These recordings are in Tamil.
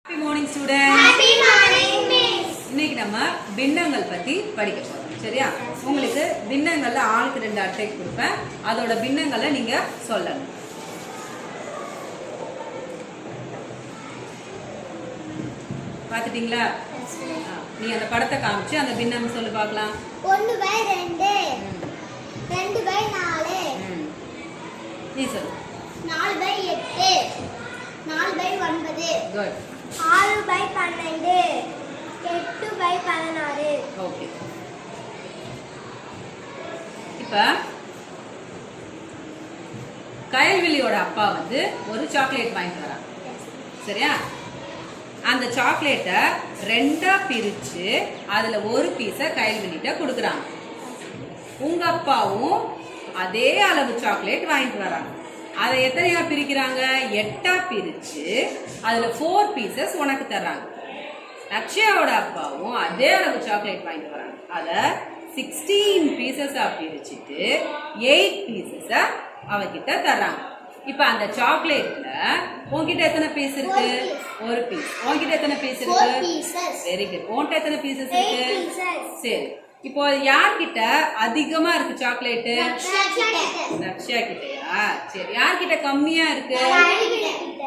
Happy morning students. Happy morning miss. இன்னைக்கு நம்ம பின்னங்கள் பத்தி படிக்க போறோம். சரியா? உங்களுக்கு பின்னங்கள்ல ஆளுக்கு 2 அட்டை கொடுப்பேன். அதோட பின்னங்களை நீங்க சொல்லணும். பாத்துட்டீங்களா? நீ அந்த படத்தை காமிச்சு அந்த பின்னம் சொல்லு பார்க்கலாம். 1/2 2/4 நீ சொல்லு. 4/8 4/9 குட். 6/12 8/16 ஓகே. இப்ப கயல்விழியோட அப்பா வந்து ஒரு சாக்லேட் வாங்கிட்டு வரான். சரியா? அந்த சாக்லேட்டை 2ஆ பிரிச்சு அதுல ஒரு பீஸ கயல்விழிட்ட கொடுக்குறாங்க. உங்க அப்பாவும் அதே அளவு சாக்லேட் வாங்கிட்டு வராங்க. அதை எத்தனையா பிரிக்கிறாங்க? 8ஆ பிரிச்சு அதுல 4 பீசஸ் உனக்கு தர்றாங்க. லக்ஷ்யாவோட அப்பாவும் அதே அளவு சாக்லேட் வாங்கிட்டு வராங்க. அதை 16 பீசஸா பிரிச்சுட்டு 8 பீசஸா அவகிட்ட தர்றாங்க. இப்ப அந்த சாக்லேட்ல உன்கிட்ட எத்தனை பீஸ் இருக்கு? ஒரு பீஸ். உன்கிட்ட எத்தனை பீஸ் இருக்கு? Very good. உன்கிட்ட எத்தனை பீசஸ் இருக்கு? சரி. இப்போ யார்கிட்ட அதிகமா இருக்கு சாக்லேட்? லக்ஷ்யா கிட்டயா? சரி. யார்கிட்ட கம்மியா இருக்கு?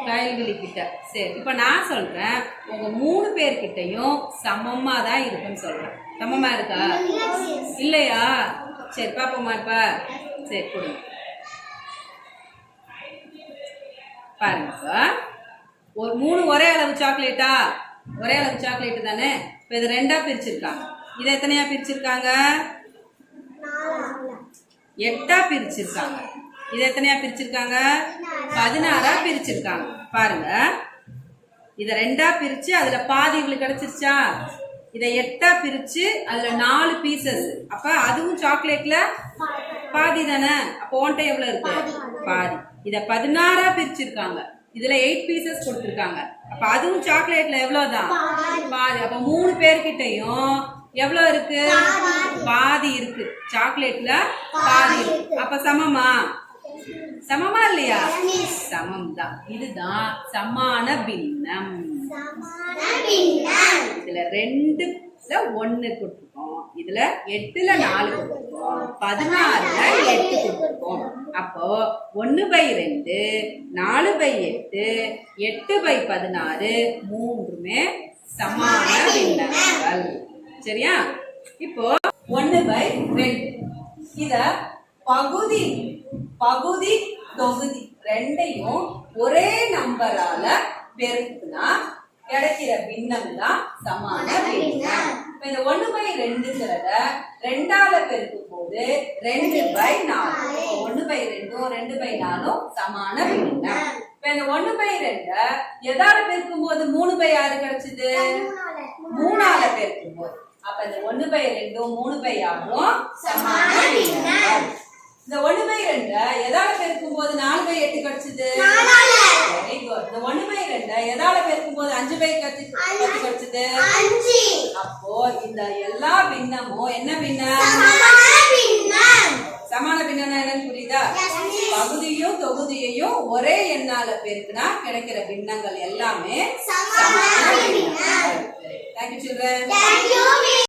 கயல்விழி கிட்ட. சரி. இப்ப நான் சொல்றேன், உங்க 3 பேர்கிட்டையும் சமமா தான் இருக்குன்னு சொல்றேன். சமமா இருக்கா? இல்லையா? சரி பாப்போமா இப்ப? சரி கொடுங்க. பாருங்க, ஒரு 3 ஒரே அளவு சாக்லேட்டா? ஒரே அளவு சாக்லேட் தானே. இப்ப இதை 2ஆ பிரிச்சிருக்காங்க. இதை எத்தனையா பிரிச்சிருக்காங்க? 8ஆ பிரிச்சிருக்காங்க. இதை எத்தனையா பிரிச்சிருக்காங்க? 16ஆ பிரிச்சிருக்காங்க. பாருங்க, இதை 2ஆ பிரிச்சு அதுல பாதி இவளுக்கு கிடைச்சிருச்சா? இதை 8ஆ பிரிச்சு அதுல 4 பீசஸ். அப்ப அதுவும் சாக்லேட்ல பாதி தானே. அப்ப உன்கிட்ட எவ்வளவு இருக்கு? பாதி. இத 16ஆ பிரிச்சிருக்காங்க. இதுல 8 பீசஸ் கொடுத்திருக்காங்க. அப்ப அதுவும் சாக்லேட்ல எவ்வளவுதான்? பாதி. அப்ப 3 பேர்கிட்டையும் எவ்வளவு இருக்கு? பாதி இருக்கு. சாக்லேட்ல பாதி இருக்கு. அப்ப சமமா? சமமா இல்லையா? சமம் தான். இதுதான் சமான பின்னம். இதுல 2ல 1 கொடுத்துருக்கோம். இதுல 8ல 4 கொடுத்துருக்கோம். 16ல 8 கொடுத்துருக்கோம். அப்போ 1/2 4/8 8/16 மூன்றுமே சமான பின்னங்கள். சரியா? இப்போ 1/2 இத பகுதி பகுதி தொகுதி ரெண்டையும் ஒரே நம்பரால பெருக்குனா கிடைக்கிற பின்னம் தான் சமான பின்னம். இந்த 1/2ங்கிறத 2ஆல பெருக்கும் போது 2/4. 1/2 2/4 சமான பின்னம். இப்ப இந்த 1/2 எதால பெருக்கும் போது 3/6 கிடைச்சது? 3ஆல பெருக்கும் போது. அப்ப இந்த 1/2 3/6 சமான பின்னம். இந்த 1/2 எதால பெருக்கும் போது 4/8 கிடைச்சது? Very good. இந்த 1/2 எதால பெருக்கும் போது 5/10 கிடைச்சது? அப்போ இந்த எல்லா பின்னமும் என்ன பின்னம்? சமான பின்னம் என்னன்னு புரியுதா? பகுதியும் தொகுதியையும் ஒரே எண்ணால பெருக்குனா கிடைக்கிற பின்னங்கள் எல்லாமே சமான பின்னங்கள். Thank you children.